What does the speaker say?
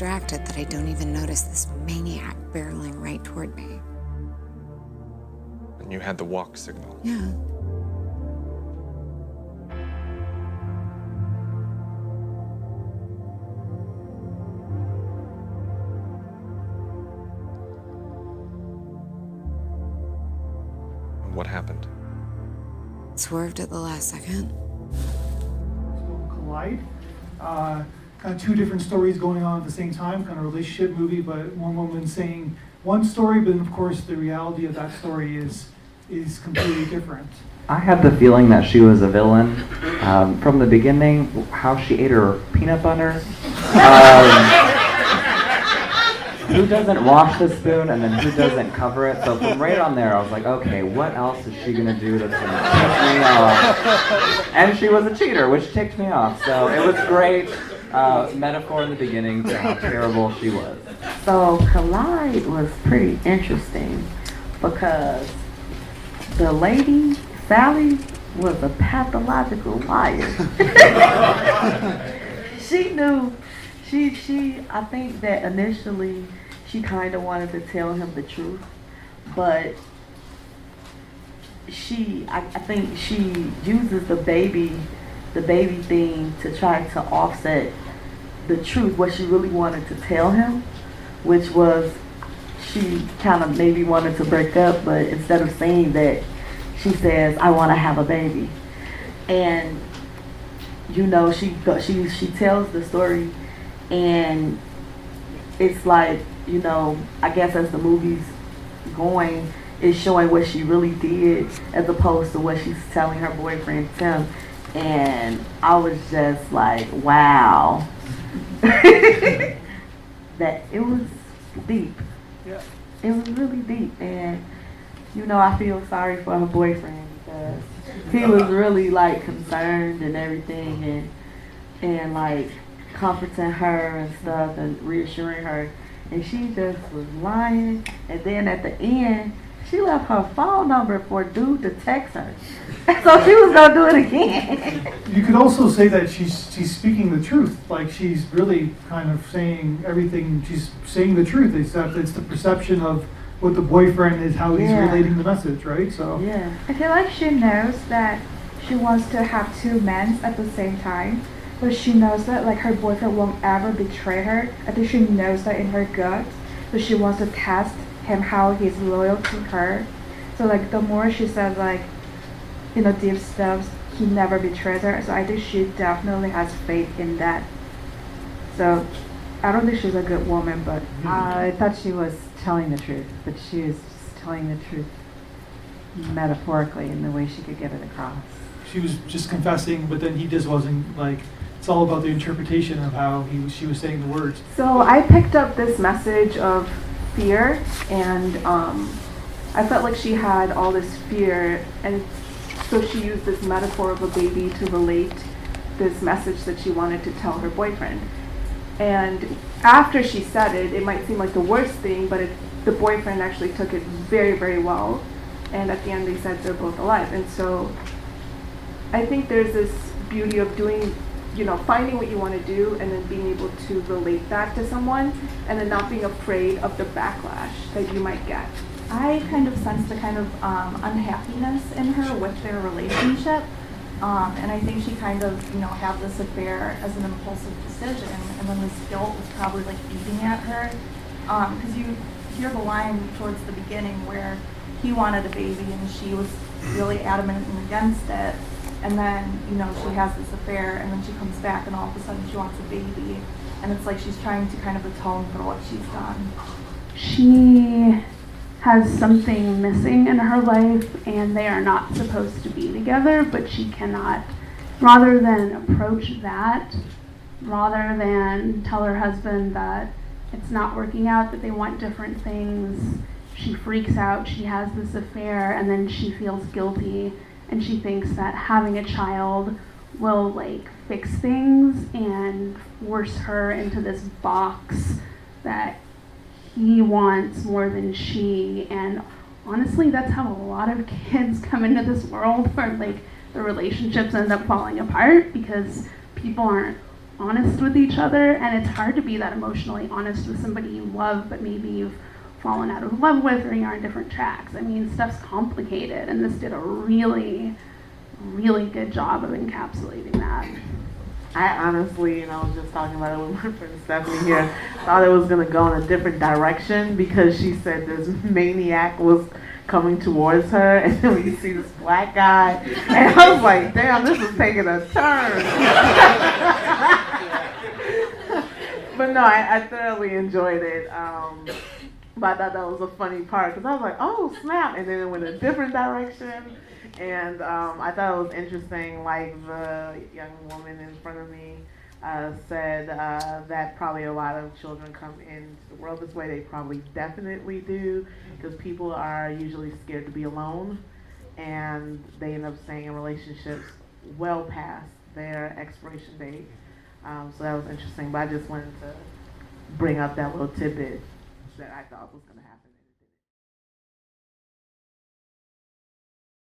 distracted that I don't even notice this maniac barreling right toward me. And you had the walk signal. Yeah. What happened? Swerved at the last second. Collide. Kind of two different stories going on at the same time, kind of relationship movie, but one woman saying one story, but of course the reality of that story is completely different. I had the feeling that she was a villain from the beginning. How she ate her peanut butter. Who doesn't wash the spoon, and then who doesn't cover it? So from right on there, I was like, okay, what else is she gonna do that's gonna tick me off? And she was a cheater, which ticked me off. So it was great metaphor in the beginning to how terrible she was. So Collide was pretty interesting because the lady, Sally, was a pathological liar. She knew, I think that initially she kind of wanted to tell him the truth, but I think she uses the baby thing to try to offset the truth, what she really wanted to tell him, which was she kind of maybe wanted to break up, but instead of saying that, she says, I want to have a baby. And, you know, she tells the story, and it's like, you know, I guess as the movie's going, it's showing what she really did as opposed to what she's telling her boyfriend Tim. And I was just like, wow. That it was deep. Yeah. It was really deep. And, you know, I feel sorry for her boyfriend because he was really like concerned and everything and like comforting her and stuff and reassuring her. And she just was lying. And then at the end, she left her phone number for a dude to text her. So she was gonna do it again. You could also say that she's speaking the truth. Like she's really kind of saying everything. She's saying the truth. Except it's the perception of what the boyfriend is, how he's relating the message, right? So yeah, I feel like she knows that she wants to have two men at the same time, but she knows that like her boyfriend won't ever betray her. I think she knows that in her gut, but she wants to test him how he's loyal to her. So like the more she says like, you know, deep stuff, he never betrays her. So I think she definitely has faith in that. So I don't think she's a good woman, but I thought she was telling the truth, but she was just telling the truth metaphorically in the way she could get it across. she was just confessing, but then he just wasn't like. It's all about the interpretation of how she was saying the words. So I picked up this message of fear, and I felt like she had all this fear, and so she used this metaphor of a baby to relate this message that she wanted to tell her boyfriend. And after she said it, it might seem like the worst thing, but the boyfriend actually took it very, very well. And at the end, they said they're both alive. And so I think there's this beauty of doing, finding what you want to do and then being able to relate that to someone and then not being afraid of the backlash that you might get. I kind of sensed a kind of unhappiness in her with their relationship. And I think she kind of, had this affair as an impulsive decision, and then this guilt was probably like eating at her. Because you hear the line towards the beginning where he wanted a baby and she was really adamant and against it. And then, she has this affair, and then she comes back and all of a sudden she wants a baby. And it's like she's trying to kind of atone for what she's done. She has something missing in her life, and they are not supposed to be together, but she cannot, rather than approach that, rather than tell her husband that it's not working out, that they want different things, she freaks out, she has this affair, and then she feels guilty, and she thinks that having a child will fix things and force her into this box that he wants more than she. And honestly, that's how a lot of kids come into this world, where the relationships end up falling apart because people aren't honest with each other, and it's hard to be that emotionally honest with somebody you love, but maybe you've fallen out of love with or you're on different tracks. I mean, stuff's complicated, and this did a really, really good job of encapsulating that. I honestly, I was just talking about it with my friend Stephanie here, thought it was going to go in a different direction because she said this maniac was coming towards her, and then we see this black guy, and I was like, damn, this is taking a turn. But no, I thoroughly enjoyed it. But I thought that was a funny part because I was like, oh, snap, and then it went a different direction. And I thought it was interesting, like the young woman in front of me said that probably a lot of children come into the world this way. They probably definitely do, because people are usually scared to be alone, and they end up staying in relationships well past their expiration date. So that was interesting, but I just wanted to bring up that little tidbit that I thought was going to happen.